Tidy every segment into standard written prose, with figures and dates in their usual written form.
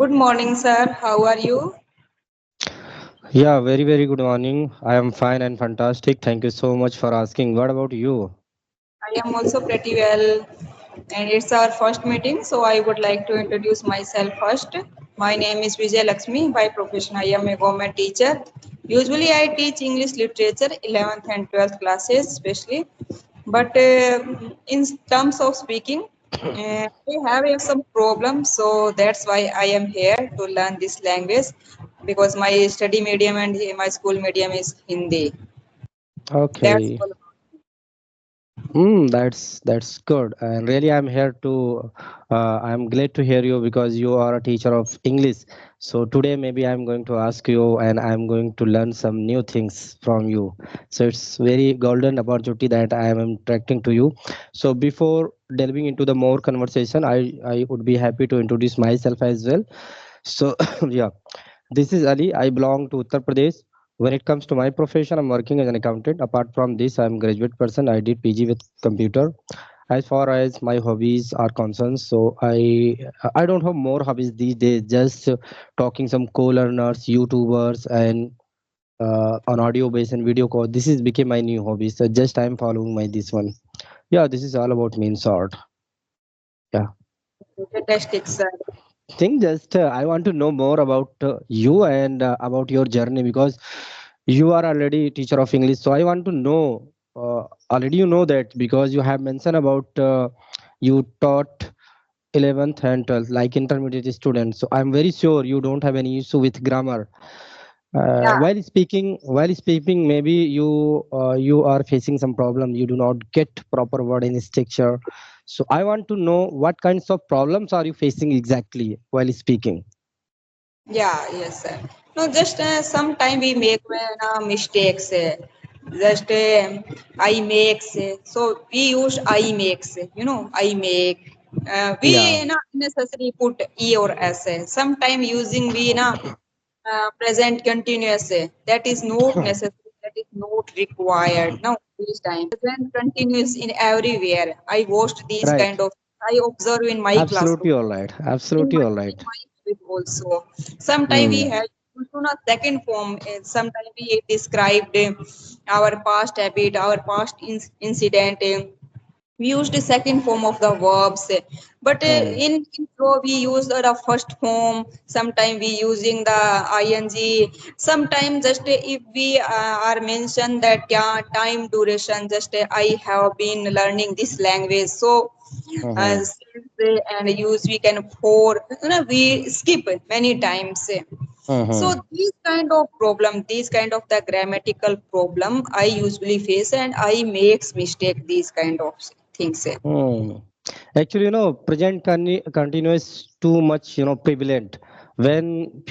Good morning, sir. How are you? Yeah, very, very good morning. I am fine and fantastic. Thank you so much for asking. What about you? I am also pretty well, and it's our first meeting, so I would like to introduce myself first. My name is Vijay Lakshmi. By profession, I am a government teacher. Usually, I teach English literature, 11th and 12th classes, especially. But in terms of speaking, I have some problems, so that's why I am here to learn this language because my study medium and my school medium is Hindi. That's Okay. all. That's good. And really, I'm here to. I'm glad to hear you because you are a teacher of English. So today, maybe I'm going to ask you, and I'm going to learn some new things from you. So it's very golden opportunity that I am interacting to you. So before delving into the more conversation, I would be happy to introduce myself as well. So yeah, this is Ali. I belong to Uttar Pradesh. When it comes to my profession, I'm working as an accountant. Apart from this, I'm graduate person. I did PG with computer. As far as my hobbies are concerned, so I don't have more hobbies these days. Just talking some co-learners, YouTubers, and on audio base and video call. This is became my new hobby. So just I'm following my this one. Yeah, this is all about me in short. Yeah. Fantastic, sir. Think just I want to know more about you and about your journey because you are already teacher of English, so I want to know, already you know that because you have mentioned about you taught 11th and 12th like intermediate students, so I'm very sure you don't have any issue with grammar. Yeah, While speaking maybe you are facing some problem, you do not get proper word in structure. So I want to know what kinds of problems are you facing exactly while speaking. yeah, yes, sir. No, just sometime we make mistakes. Just I makes. So we use I makes. I make. Yeah. We not necessarily put e or s. Sometime using we present continuous. That is not necessary. That is not required. Now this time present continuous in everywhere. I watched these Right. kind of. I observe in my classroom. Absolutely all right. in Absolutely my all in right. my habit also. Sometimes we Hmm. have to not second form. Sometimes we described our past habit, our past incident. We use the second form of the verbs, but Hmm. in flow we use the first form. Sometimes we using the ing. Sometimes just if we are mentioned that yeah, time duration, just I have been learning this language, so Hmm. since and use we can for we skip many times. So Hmm. these kind of problem, these kind of the grammatical problem I usually face, and I makes mistake these kind of things. Hmm. Actually, present continuous too much, prevalent. When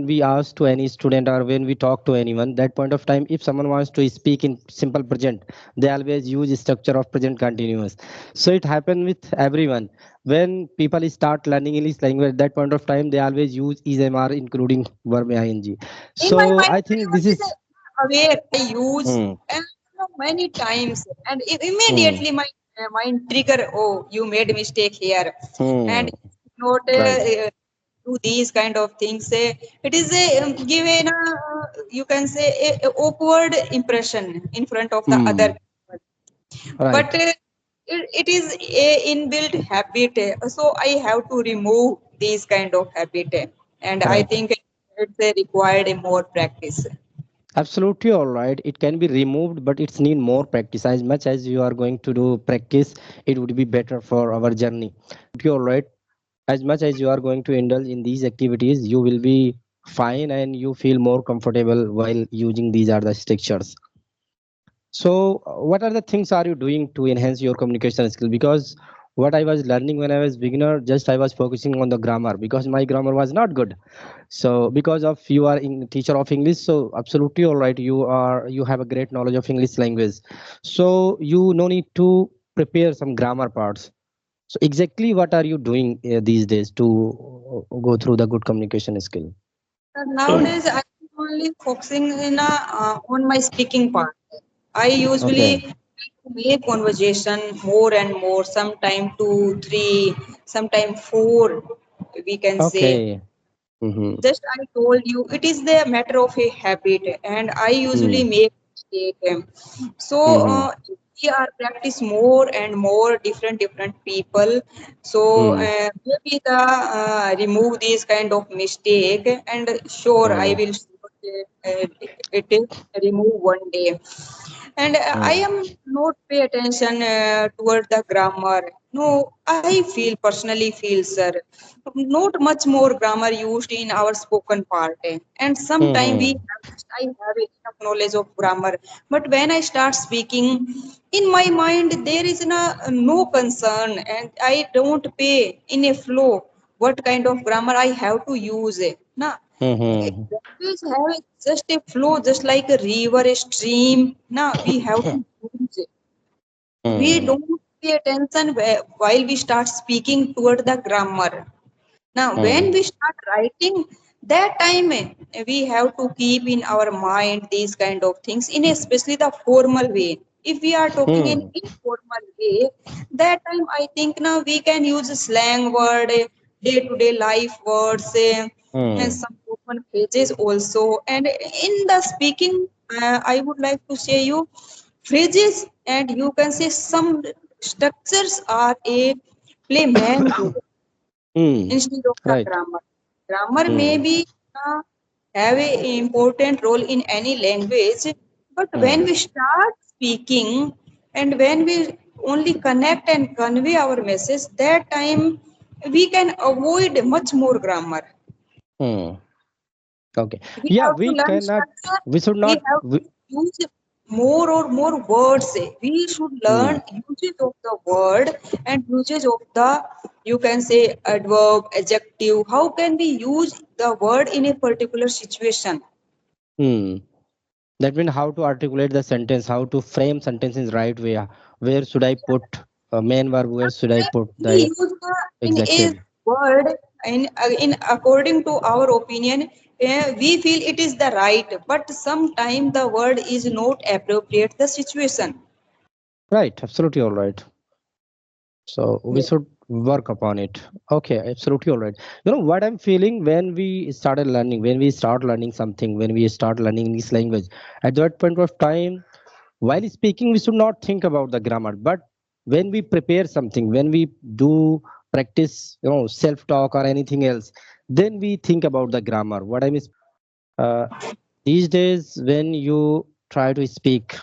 we ask to any student or when we talk to anyone, that point of time, if someone wants to speak in simple present, they always use structure of present continuous. So it happen with everyone. When people start learning English language, that point of time, they always use is MR including verb ing. In my So mind, I I think this always is. aware. I use Hmm. and many times, and Hmm. immediately my mind trigger. Oh, you made a mistake here, Hmm. and not Right. do these kind of things. It is a given. You can say a awkward impression in front of the other Hmm. people. But Right. it is a inbuilt habit, so I have to remove these kind of habit, and I Right. think it's required a more practice. Absolutely all right. It can be removed, but it's need more practice. As much as you are going to do practice, it would be better for our journey. Absolutely all right. As much as you are going to indulge in these activities, you will be fine and you feel more comfortable while using these are the structures. So, what are the things are you doing to enhance your communication skill? Because what I was learning when I was beginner, just I was focusing on the grammar because my grammar was not good. So because of you are in teacher of English, so absolutely all right, you have a great knowledge of English language, so you no need to prepare some grammar parts. So exactly what are you doing these days to go through the good communication skill? Nowadays I'm only focusing on my speaking part. I usually Okay. make conversation more and more, sometime two three, sometime four, we can say. Okay. Mm-hmm. Just I told you, it is the matter of a habit, and I usually Mm. make mistake. So Mm-hmm. we are practice more and more different people. So Mm. maybe the remove these kind of mistake, and sure I Mm. will it is remove one day. And I Mm. am not pay attention toward the grammar. No, I feel personally feel, sir, not much more grammar used in our spoken part. And sometime we Mm-hmm. have just I have enough knowledge of grammar, but when I start speaking, in my mind there is no concern, and I don't pay in a flow what kind of grammar I have to use. Na, Mm-hmm. language have just a flow, just like a river, a stream. Now we have to use it. We Mm. don't pay attention while we start speaking toward the grammar. Now when Mm. we start writing, that time we have to keep in our mind these kind of things, in especially the formal way. If we are talking in Mm. informal way, that time I think now we can use a slang word, day to day life words, and Mm. some open phrases also. And in the speaking, I would like to say you phrases, and you can say some structures are a play main role Mm. instead of the Right. grammar. Grammar may Mm. be have a important role in any language, but when Mm. we start speaking and when we only connect and convey our message, that time we can avoid much more grammar. Mm. Okay. We Yeah, have to we learn cannot. structure. We should We not. have to use more or more words. We should learn Mm. usage of the word and usage of the, you can say, adverb, adjective. How can we use the word in a particular situation? Mm. That means how to articulate the sentence, how to frame sentence in right way. Where should I put a main verb? Where should I put We the use the in a adjective? word in according to our opinion, we feel it is the right, but sometimes the word is not appropriate the situation. Right. Absolutely all right. So we Yeah. should work upon it. Okay, absolutely all right. You know what I'm feeling when we started learning, when we start learning something, when we start learning English language, at that point of time, while speaking, we should not think about the grammar. But when we prepare something, when we do practice, self-talk or anything else, then we think about the grammar. What I mean, uh, these days, when you try to speak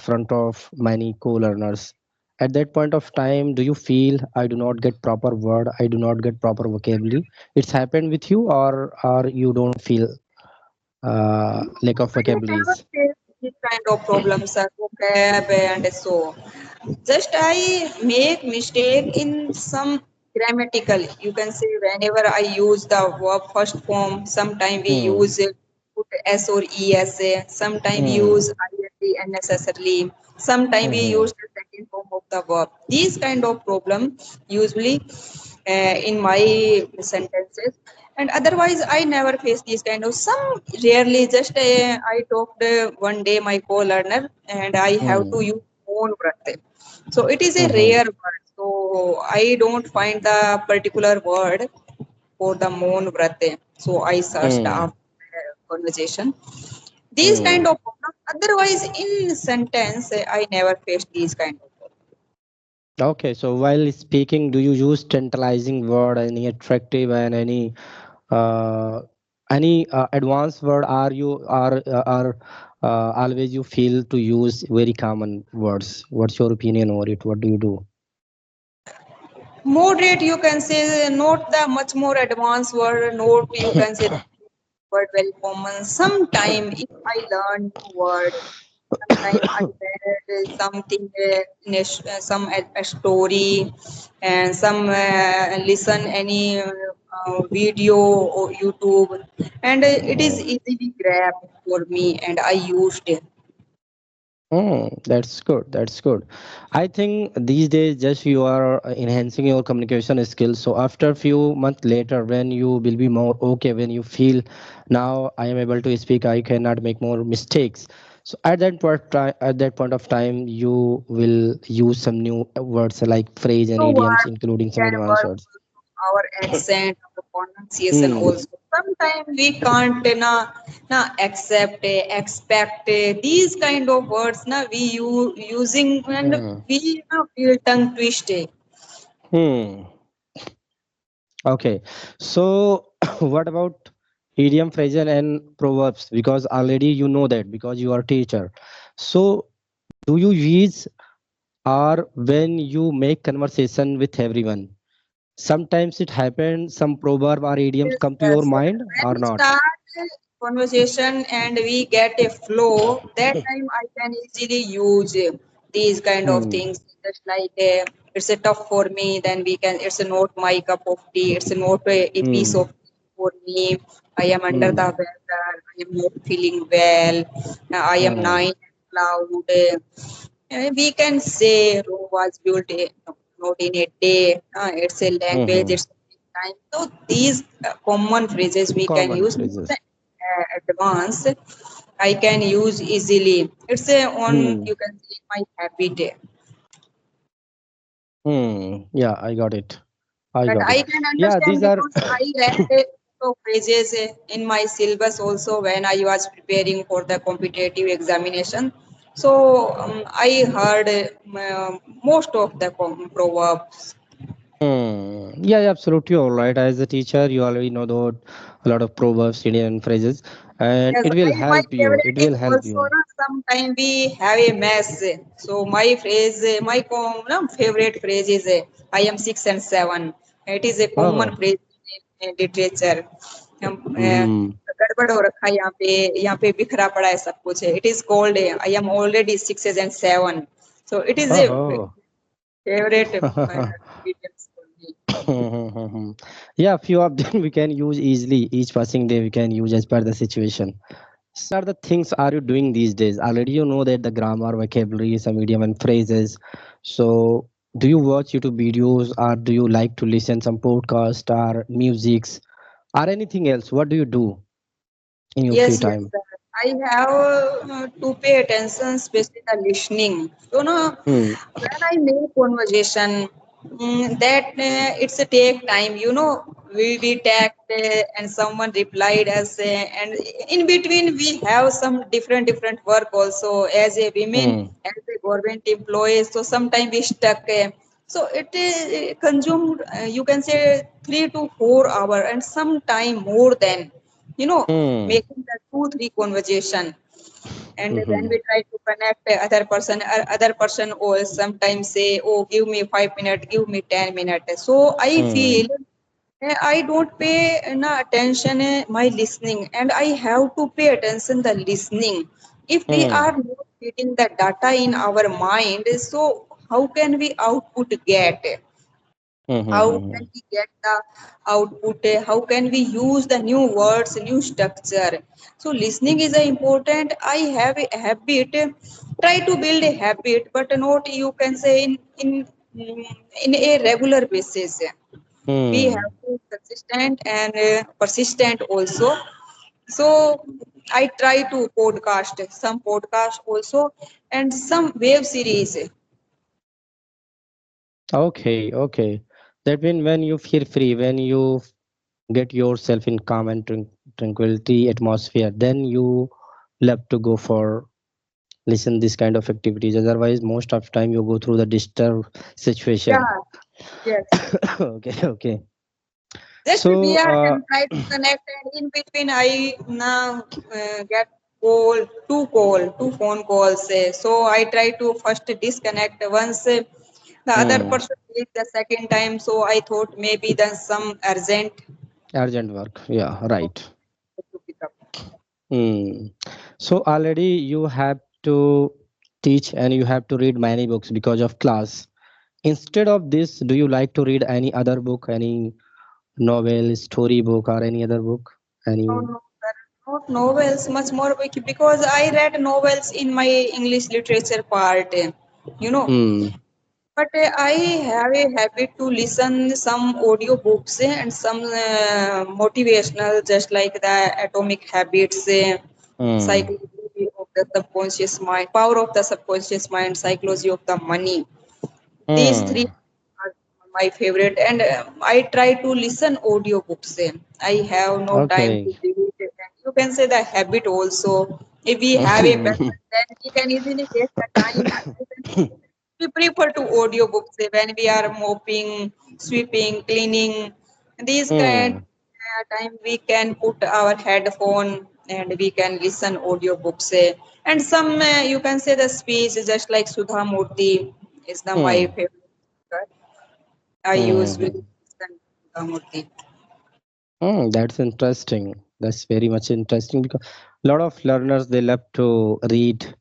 front of many co-learners, at that point of time, do you feel I do not get proper word, I do not get proper vocabulary? It's happened with you, or you don't feel lack of I never vocabularies? face this kind of problems, vocab and so. Just I make mistake in some grammatical. You can say whenever I use the verb first form, sometime we Hmm. use put s or es. Sometime we Hmm. use ing unnecessarily. Sometime we Hmm. use the second form of the verb. These kind of problem usually in my sentences. And otherwise I never face these kind of some, rarely. Just I talked one day my co-learner, and I have Hmm. to use own vrate. So it is a Hmm. rare word, so I don't find the particular word for the mon vrate. So I searched Hmm. after conversation these kind Hmm. of problems. Otherwise in sentence I never faced these kind of problems. Okay, so while speaking, do you use tantalizing word, any attractive and any advanced word? Are always you feel to use very common words? What's your opinion over it? What do you do? Moderate, you can say, not the much more advanced word. Not, you can say, word very common. Sometime if I learn new word, sometime I read something in some a story, and some listen any video or YouTube, and it is Hmm. easily grabbed for me, and I used it. That's good. That's good. I think these days just you are enhancing your communication skills. So after few months later, when you will be more okay, when you feel now I am able to speak, I cannot make more mistakes. So at that point of time, you will use some new words like phrase and So idioms, what including some can advanced work words. our accent, our pronunciation Hmm. also. Sometimes we can't accept, expect these kind of words we using and Hmm. we feel tongue twisted. Hmm. Okay. So, what about idiom, phrasal, and proverbs? Because already you know that because you are teacher. So, do you use or when you make conversation with everyone? Sometimes it happens. Some proverb or idioms Yes, come to your yes. mind When or we not. start conversation and we get a flow, that time I can easily use these kind of Hmm. things. Just like it's a tough for me, then we can. It's not my cup of tea. It's not a piece Hmm. of tea for me. I am under the Hmm. weather. I am not feeling well. I am Hmm. night cloud. We can say Rome was built not in a day. It's a language. Hmm. It's time. So these common phrases we can Common use, not phrases. advanced. I can use easily. It's a on Hmm. you can say my habit. Hmm. Yeah, I got it. I But got I it. can Yeah, understand these are. because I read phrases in my syllabus also when I was preparing for the competitive examination. So I heard most of the proverbs. Yeah, yeah, absolutely all right. As a teacher, you already know a lot of proverbs, Indian phrases, and Yes, it will my help you. It favorite is will help also you. sometime we have a mess. So my phrase, favorite phrase is I am 6 and 7. It is a common Oh. phrase in literature. हम, Hmm. गड़बड़ हो रखा है यहाँ पे बिखरा पड़ा है सब कुछ है. It is called I am already 6 and 7. So it is a Oh. favorite details for me. Yeah, few of them we can use easily. Each passing day we can use as per the situation. Are the things are you doing these days? Already you know that the grammar, vocabulary, some idiom and phrases. So do you watch YouTube videos or do you like to listen some podcast or musics or anything else? What do you do in your free Yes, yes, time? sir. I have to pay attention, especially the listening. So, no, Hmm. when I make conversation, that it's a take time. We text and someone replied us, and in between we have some different work also as a women, Hmm. as a government employee. So sometimes we stuck. So it consumed. You can say 3 to 4 hour, and sometime more than Hmm. making the 2 3 conversation. And when Hmm. we try to connect other person or sometimes say, oh, give me 5 minutes, give me 10 minutes. So I Hmm. feel I don't pay attention my listening, and I have to pay attention the listening. If we Hmm. are not getting the data in our mind, so how can we output get? Hmm. How Hmm. can we get the output? How can we use the new words, new structure? So listening is a important. I have a habit. Try to build a habit, but not you can say mm, in a regular basis. We Hmm. have to consistent and persistent also. So I try to podcast, some podcast also, and some web series. Okay. Okay. That means when you feel free, when you get yourself in calm and tranquility atmosphere, then you love to go for listen this kind of activities. Otherwise, most of time you go through the disturbed situation. Yeah, yes. Okay. Okay. Just we So, are and try to connect, and in between I now get two phone calls. So I try to first disconnect once the other hmm, person takes the second time. So I thought maybe then some urgent urgent work. Yeah. Right. to pick up. Hmm. So already you have to teach and you have to read many books because of class. Instead of this, do you like to read any other book, any novel, story book, or any other book? No, Any? no, sir, not novels, much more because I read novels in my English literature part. You know, Hmm. But I have a habit to listen some audio books and some motivational, just like the Atomic Habits, Hmm. Psychology of the Subconscious Mind, Power of the Subconscious Mind, Psychology of the Money. These three Hmm. are my favorite, and I try to listen audiobooks. I have no time Okay. to read it. And you can say the habit also. If we have a passion, then we can easily waste the time. You can say we prefer to audiobooks when we are mopping, sweeping, cleaning. These kind Hmm. time we can put our headphone and we can listen audiobooks. And some you can say the speech just like Sudha Murthy is the my Hmm. favorite. I use Hmm. with Murthy. That's interesting. That's very much interesting because a lot of learners they love to read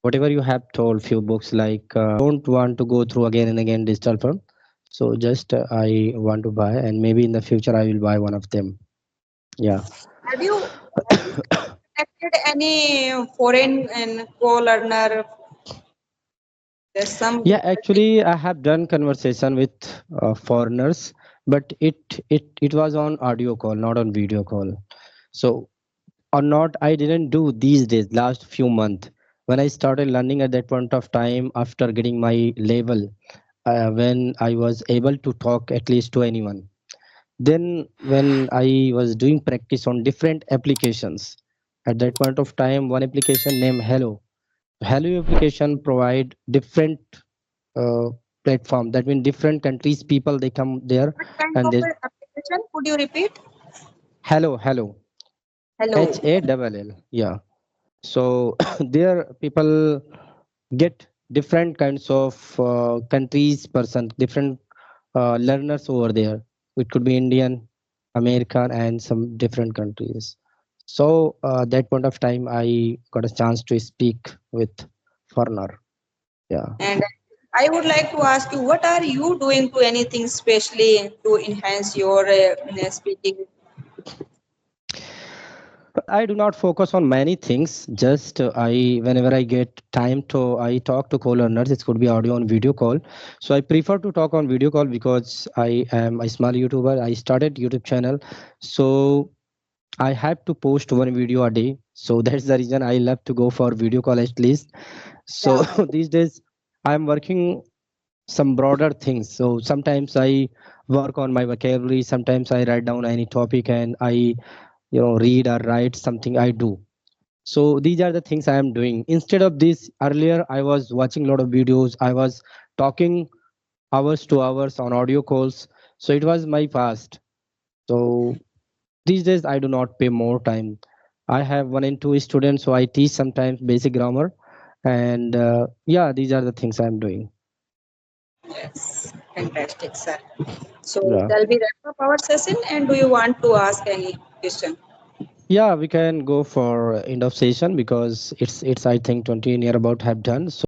whatever you have told. Few books like don't want to go through again and again digital form. So just I want to buy, and maybe in the future I will buy one of them. Yeah. Have you connected any foreign and co-learner? There's some Yeah, interesting. actually, I have done conversation with foreigners, but it was on audio call, not on video call. So or not, I didn't do these days. Last few months, when I started learning at that point of time, after getting my level, when I was able to talk at least to anyone. Then when I was doing practice on different applications, at that point of time, one application named Hello application provide different uh, platform. That means different countries people they come there What kind and of they application? Could you repeat? hello Hello. HALL. Yeah. So there people get different kinds of countries person, different learners over there. It could be Indian, American, and some different countries. So that point of time, I got a chance to speak with foreigner. Yeah. And I would like to ask you, what are you doing to anything specially to enhance your speaking? I do not focus on many things. Just I, whenever I get time to, I talk to co-learners. It could be audio and video call. So I prefer to talk on video call because I am a small YouTuber. I started YouTube channel, so I have to post one video a day. So that's the reason I love to go for video call at least. So Yeah. these days I'm working some broader things. So sometimes I work on my vocabulary. Sometimes I write down any topic and I read or write something I do. So these are the things I am doing. Instead of this, earlier I was watching a lot of videos. I was talking hours to hours on audio calls. So it was my past. So these days I do not pay more time. I have one and two students, so I teach sometimes basic grammar. And yeah, these are the things I'm doing. Yes. Fantastic, sir. So Yeah. shall we wrap up our session? And do you want to ask any question? Yeah, we can go for end of session because it's I think 20 near about have done. So